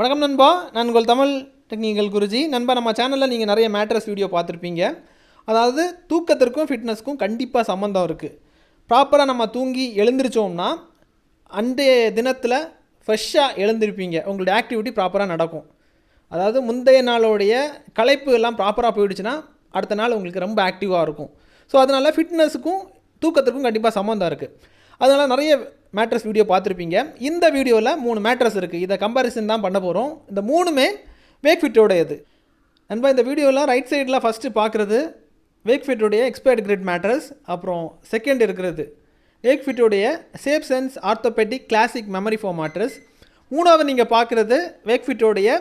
வணக்கம் நண்பா, நான் உங்கள் தமிழ் டெக்னிக்கல் குருஜி. நண்பா, நம்ம சேனலில் நீங்கள் நிறைய மேட்ரஸ் வீடியோ பார்த்துருப்பீங்க. அதாவது தூக்கத்திற்கும் ஃபிட்னஸ்க்கும் கண்டிப்பாக சம்மந்தம் இருக்குது. ப்ராப்பராக நம்ம தூங்கி எழுந்திரிச்சோம்னா அன்றைய தினத்தில் ஃப்ரெஷ்ஷாக எழுந்திருப்பீங்க. உங்களுடைய ஆக்டிவிட்டி ப்ராப்பராக நடக்கும். அதாவது முந்தைய நாளோடைய களைப்பு எல்லாம் ப்ராப்பராக போயிடுச்சுன்னா அடுத்த நாள் உங்களுக்கு ரொம்ப ஆக்டிவாக இருக்கும். ஸோ அதனால் ஃபிட்னஸுக்கும் தூக்கத்திற்கும் கண்டிப்பாக சம்மந்தம் இருக்குது. அதனால் நிறைய மேட்ரஸ் வீடியோ பார்த்துருப்பீங்க. இந்த வீடியோவில் 3 மேட்ரஸ் இருக்குது. இதை கம்பேரிசன் தான் பண்ண போகிறோம். இந்த 3மே வேக்ஃபிட்டோடையது. நண்பா, இந்த வீடியோவில் ரைட் சைடில் ஃபஸ்ட்டு பார்க்குறது வேக்ஃபிட்டோடைய எக்ஸ்பர்ட் கிரிட் மேட்ரஸ். அப்புறம் செகண்ட் இருக்கிறது வேக்ஃபிட்டோடைய safe sense orthopedic classic memory foam mattress. மூணாவது நீங்கள் பார்க்குறது வேக்ஃபிட்டோடைய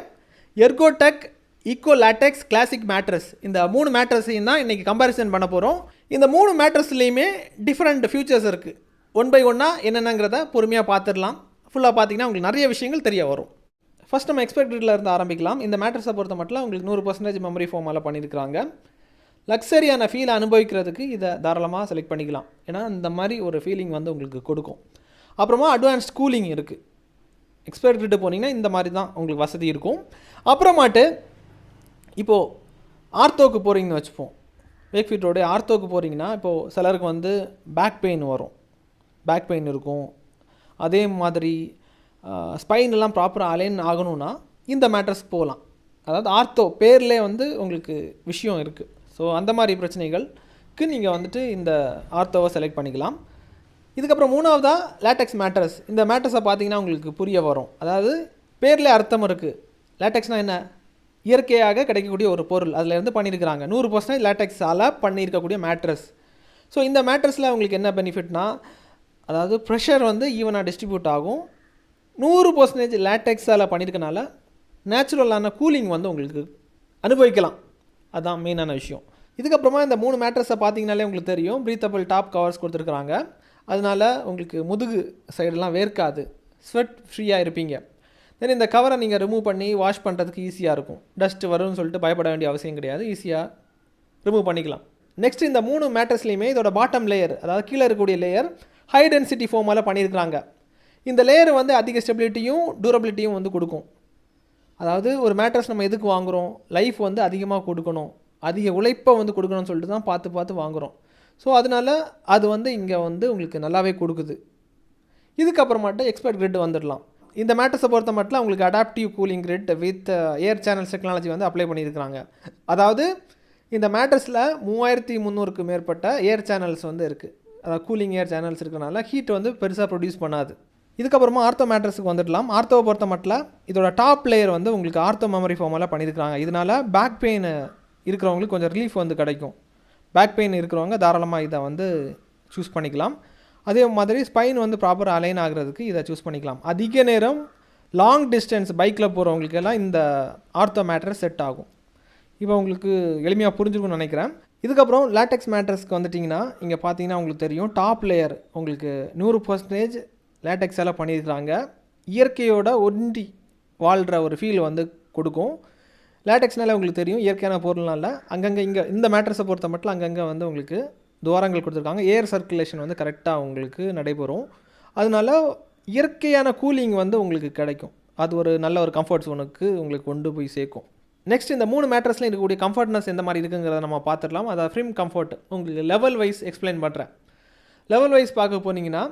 Ergotech eco latex classic mattress. இந்த 3 மேட்ரஸையும் தான் இன்றைக்கி கம்பேரிசன் பண்ண போகிறோம். இந்த 3 மேட்ரஸ்லேயுமே டிஃப்ரெண்ட் ஃபியூச்சர்ஸ் இருக்குது. ஒன் பை ஒன்னாக என்னென்னங்கிறத பொறுமையாக பார்த்துடலாம். ஃபுல்லாக பார்த்தீங்கன்னா உங்களுக்கு நிறைய விஷயங்கள் தெரிய வரும். ஃபஸ்ட் நம்ம எக்ஸ்பர்ட் கிரிட்டில் இருந்து ஆரம்பிக்கலாம். இந்த மேட்ரஸை பொறுத்த மட்டும் உங்களுக்கு 100% மெமரி ஃபோமால் பண்ணியிருக்கிறாங்க. லக்ஸரியான ஃபீலை அனுபவிக்கிறதுக்கு இதை தாராளமாக செலக்ட் பண்ணிக்கலாம். ஏன்னா இந்த மாதிரி ஒரு ஃபீலிங் வந்து உங்களுக்கு கொடுக்கும். அப்புறமா அட்வான்ஸ்ட் கூலிங் இருக்குது. எக்ஸ்பர்ட் கிரிட்டு போனீங்கன்னா இந்த மாதிரி தான் உங்களுக்கு வசதி இருக்கும். அப்புறமாட்டு இப்போது ஆர்த்தோக்கு போகிறீங்கன்னு வச்சுப்போம். வேக்ஃபிட்டோடைய ஆர்த்தோக்கு போகிறீங்கன்னா இப்போது சிலருக்கு வந்து பேக் பெயின் வரும், பேக் பெயின் இருக்கும். அதே மாதிரி ஸ்பைனெல்லாம் ப்ராப்பராக அலைன் ஆகணும்னா இந்த மேட்ரஸ்க்கு போகலாம். அதாவது ஆர்த்தோ பேர்லேயே வந்து உங்களுக்கு விஷயம் இருக்குது. ஸோ அந்த மாதிரி பிரச்சனைகளுக்கு நீங்கள் வந்துட்டு இந்த ஆர்த்தோவை செலக்ட் பண்ணிக்கலாம். இதுக்கப்புறம் மூணாவதாக லேட்டெக்ஸ் மேட்ரஸ். இந்த மேட்ரஸை பார்த்தீங்கன்னா உங்களுக்கு புரிய வரும். அதாவது பேர்லேயே அர்த்தம் இருக்குது. லேட்டெக்ஸ்னால் என்ன? இயற்கையாக கிடைக்கக்கூடிய ஒரு பொருள், அதில் இருந்து பண்ணியிருக்கிறாங்க. 100% லேட்டெக்ஸால் பண்ணியிருக்கக்கூடிய மேட்ரஸ். ஸோ இந்த மேட்ரஸில் உங்களுக்கு என்ன பெனிஃபிட்னா, அதாவது ப்ரெஷர் வந்து ஈவனாக டிஸ்ட்ரிபியூட் ஆகும். 100% லேட்டெக்ஸால் பண்ணியிருக்கனால நேச்சுரலான கூலிங் வந்து உங்களுக்கு அனுபவிக்கலாம். அதுதான் மெயினான விஷயம். இதுக்கப்புறமா இந்த 3 மேட்ரஸை பார்த்தீங்கனாலே உங்களுக்கு தெரியும். ப்ரீத்தபிள் டாப் கவர்ஸ் கொடுத்துருக்குறாங்க. அதனால் உங்களுக்கு முதுகு சைடெல்லாம் வேர்க்காது, ஸ்வெட் ஃப்ரீயாக இருப்பீங்க. தென் இந்த கவரை நீங்கள் ரிமூவ் பண்ணி வாஷ் பண்ணுறதுக்கு ஈஸியாக இருக்கும். டஸ்ட் வரும்னு சொல்லிட்டு பயப்பட வேண்டிய அவசியம் கிடையாது. ஈஸியாக ரிமூவ் பண்ணிக்கலாம். நெக்ஸ்ட் இந்த 3 மேட்ரஸ்லையுமே இதோட பாட்டம் லேயர், அதாவது கீழே இருக்கக்கூடிய லேயர் ஹை டென்சிட்டி ஃபோமால் பண்ணியிருக்கிறாங்க. இந்த லேயர் வந்து அதிக ஸ்டெபிலிட்டியும் டூரபிலிட்டியும் வந்து கொடுக்கும். அதாவது ஒரு மேட்ரஸ் நம்ம எதுக்கு வாங்குகிறோம்? லைஃப் வந்து அதிகமாக கொடுக்கணும், அதிக உழைப்பை வந்து கொடுக்கணும்னு சொல்லிட்டு தான் பார்த்து வாங்குகிறோம். ஸோ அதனால் அது வந்து இங்கே வந்து உங்களுக்கு நல்லாவே கொடுக்குது. இதுக்கப்புறமாட்டு எக்ஸ்பர்ட் கிரிட் வந்துடலாம். இந்த மேட்ரஸை பொறுத்த மட்டும் உங்களுக்கு adaptive cooling grid with air channels technology வந்து அப்ளை பண்ணியிருக்கிறாங்க. அதாவது இந்த மேட்ரஸில் 3300க்கு மேற்பட்ட ஏர் சேனல்ஸ் வந்து இருக்குது. அதாவது கூலிங் ஏர் சேனல்ஸ் இருக்கிறனால ஹீட் வந்து பெருசாக ப்ரொடியூஸ் பண்ணாது. இதுக்கப்புறமா ஆர்த்தோ மேட்ரஸுக்கு வந்துடலாம். ஆர்த்தோவை பொறுத்த மட்டும் இதோட டாப் லேயர் வந்து உங்களுக்கு ஆர்த்தோ மெமரி ஃபோமால் பண்ணியிருக்கிறாங்க. இதனால் பேக் பெயின் இருக்கிறவங்களுக்கு கொஞ்சம் ரிலீஃப் வந்து கிடைக்கும். பேக் பெயின் இருக்கிறவங்க தாராளமாக இதை வந்து சூஸ் பண்ணிக்கலாம். அதே மாதிரி ஸ்பைன் வந்து ப்ராப்பராக அலைன் ஆகிறதுக்கு இதை சூஸ் பண்ணிக்கலாம். அதிக நேரம் லாங் டிஸ்டன்ஸ் பைக்கில் போகிறவங்களுக்கெல்லாம் இந்த ஆர்த்தோ மேட்ரஸ் செட் ஆகும். இப்போ உங்களுக்கு எளிமையாக புரிஞ்சுக்கணும்னு நினைக்கிறேன். இதுக்கப்புறம் லேட்டெக்ஸ் மேட்ரஸ்க்கு வந்துட்டிங்கன்னா இங்கே பார்த்தீங்கன்னா உங்களுக்கு தெரியும். டாப் லேயர் உங்களுக்கு 100% லேட்டெக்ஸால் பண்ணியிருக்கிறாங்க. இயற்கையோட ஒன்றி வாழ்கிற ஒரு ஃபீல் வந்து கொடுக்கும். லேட்டெக்ஸ்னால உங்களுக்கு தெரியும் இயற்கையான பொருள்னால அங்கங்கே இங்கே இந்த மேட்ரஸை பொறுத்த மட்டும் அங்கங்கே வந்து உங்களுக்கு துவாரங்கள் கொடுத்துருக்காங்க. ஏர் சர்க்குலேஷன் வந்து கரெக்டாக உங்களுக்கு நடைபெறும். அதனால இயற்கையான கூலிங் வந்து உங்களுக்கு கிடைக்கும். அது ஒரு நல்ல ஒரு கம்ஃபர்ட் ஜோனுக்கு உங்களுக்கு கொண்டு போய் சேர்க்கும். நெக்ஸ்ட் இந்த 3 மேட்ரஸில் இருக்கக்கூடிய கம்ஃபர்ட்னஸ் எந்த மாதிரி இருக்குங்கிறத நம்ம பார்த்துடலாம். அதாவது ஃப்ரீம் கம்ஃபர்ட் உங்களுக்கு லெவல் வைஸ் எக்ஸ்பிளைன் பண்ணுறேன். லெவல் வைஸ் பார்க்க போனீங்கன்னா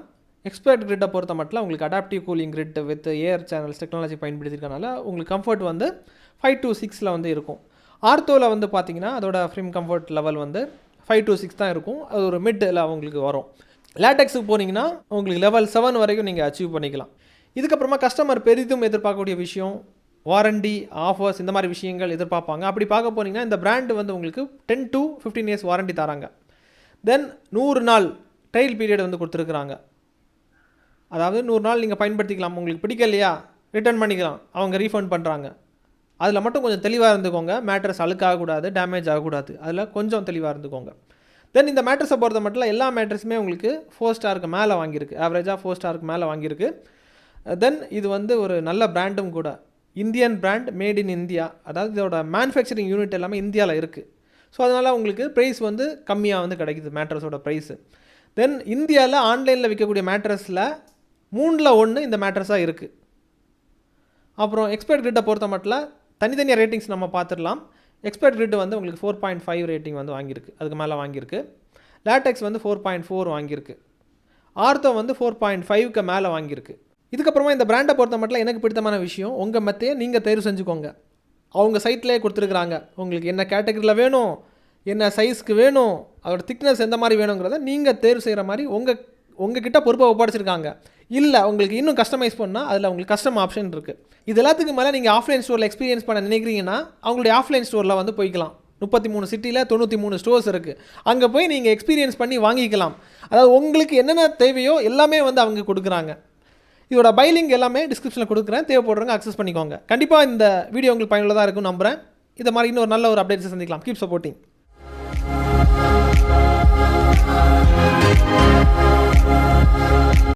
எக்ஸ்பர்ட் கிரிட்டை பொறுத்த மட்டும் உங்களுக்கு adaptive cooling grid with air channels technology பயன்படுத்தியிருக்கனால உங்களுக்கு கம்ஃபர்ட் வந்து 5 to 6 வந்து இருக்கும். ஆர்த்தோவில் வந்து பார்த்தீங்கன்னா அதோட ஃப்ரீம் கம்ஃபர்ட் லெவல் வந்து 5 to 6 தான் இருக்கும். அது ஒரு மிட்டில் உங்களுக்கு வரும். லேட்டெக்ஸுக்கு போனீங்கன்னா உங்களுக்கு லெவல் 7 வரைக்கும் நீங்கள் அச்சீவ் பண்ணிக்கலாம். இதுக்கப்புறமா கஸ்டமர் பெரிதும் எதிர்பார்க்கக்கூடிய விஷயம் வாரண்டி, ஆஃபர்ஸ், இந்த மாதிரி விஷயங்கள் எதிர்பார்ப்பாங்க. அப்படி பார்க்க போனீங்கன்னா இந்த பிராண்டு வந்து உங்களுக்கு 10 to 15 years வாரண்டி தராங்க. தென் 100 நாள் ட்ரையல் பீரியட் வந்து கொடுத்துருக்குறாங்க. அதாவது 100 நாள் நீங்கள் பயன்படுத்திக்கலாம். உங்களுக்கு பிடிக்கலையா ரிட்டர்ன் பண்ணிக்கலாம், அவங்க ரீஃபண்ட் பண்ணுறாங்க. அதில் மட்டும் கொஞ்சம் தெளிவாக இருந்துக்கோங்க. மேட்ரஸ் அழுக்காகக்கூடாது, டேமேஜ் ஆகக்கூடாது. அதில் கொஞ்சம் தெளிவாக இருந்துக்கோங்க. தென் இந்த மேட்ரஸை பொறுத்த மட்டும் எல்லா மேட்ரஸுமே உங்களுக்கு 4 ஸ்டாருக்கு மேலே வாங்கியிருக்கு. ஆவரேஜாக 4 ஸ்டாருக்கு மேலே வாங்கியிருக்கு. தென் இது வந்து ஒரு நல்ல பிராண்டும் கூட. Indian brand, made in India. அதாவது இதோட மேனுஃபேக்சரிங் யூனிட் எல்லாமே இந்தியாவில் இருக்குது. ஸோ அதனால் உங்களுக்கு ப்ரைஸ் வந்து கம்மியாக வந்து கிடைக்குது மேட்ரஸோட ப்ரைஸு. தென் இந்தியாவில் ஆன்லைனில் விற்கக்கூடிய மேட்ரஸில் 3ல் 1 இந்த மேட்ரஸாக இருக்குது. அப்புறம் எக்ஸ்பர்ட் கிரிட்டை பொறுத்த மட்டும் தனித்தனியாக ரேட்டிங்ஸ் நம்ம பார்த்துடலாம். எக்ஸ்பர்ட் கிரிட் வந்து உங்களுக்கு 4.5 ரேட்டிங் வந்து வாங்கியிருக்கு, அதுக்கு மேலே வாங்கியிருக்கு. லேட்டெக்ஸ் வந்து 4.4 வாங்கியிருக்கு. ஆர்த்தோ வந்து 4.5க்கு மேலே வாங்கியிருக்கு. இதுக்கப்புறமா இந்த பிராண்டை பொறுத்த மட்டும் எனக்கு பிடித்தமான விஷயம், உங்கள் மெத்தையை நீங்கள் தேர்வு செஞ்சுக்கோங்க. அவங்க சைட்லேயே கொடுத்துருக்குறாங்க, உங்களுக்கு என்ன கேட்டகரியில் வேணும், என்ன சைஸ்க்கு வேணும், அதோட திக்னஸ் எந்த மாதிரி வேணுங்கிறத நீங்கள் தேர்வு செய்கிற மாதிரி உங்ககிட்ட பொறுப்பை ஒப்படைச்சிருக்காங்க. இல்லை உங்களுக்கு இன்னும் கஸ்டமைஸ் பண்ணால் அதில் உங்களுக்கு கஸ்டம் ஆப்ஷன் இருக்குது. இது எல்லாத்துக்கு மேலே நீங்கள் ஆஃப்லைன் ஸ்டோரில் எக்ஸ்பீரியன்ஸ் பண்ண நினைக்கிறீங்கன்னா அவங்களுடைய ஆஃப்லைன் ஸ்டோரில் வந்து போய்க்கலாம். 33 சிட்டியில் 93 ஸ்டோர்ஸ் இருக்குது. அங்கே போய் நீங்கள் எக்ஸ்பீரியன்ஸ் பண்ணி வாங்கிக்கலாம். அதாவது உங்களுக்கு என்னென்ன தேவையோ எல்லாமே வந்து அவங்க கொடுக்குறாங்க. இதோட பைலிங் எல்லாமே டிஸ்கிரிப்ஷனில் கொடுக்குறேன், தேவைப்படுறவங்க அக்சஸ் பண்ணிக்கோங்க. கண்டிப்பாக இந்த வீடியோ உங்களுக்கு பயனுள்ளதாக இருக்கும்னு நம்புகிறேன். இதை மாதிரி இன்னொரு நல்ல ஒரு அப்டேட்ஸை சந்திக்கலாம். Keep supporting.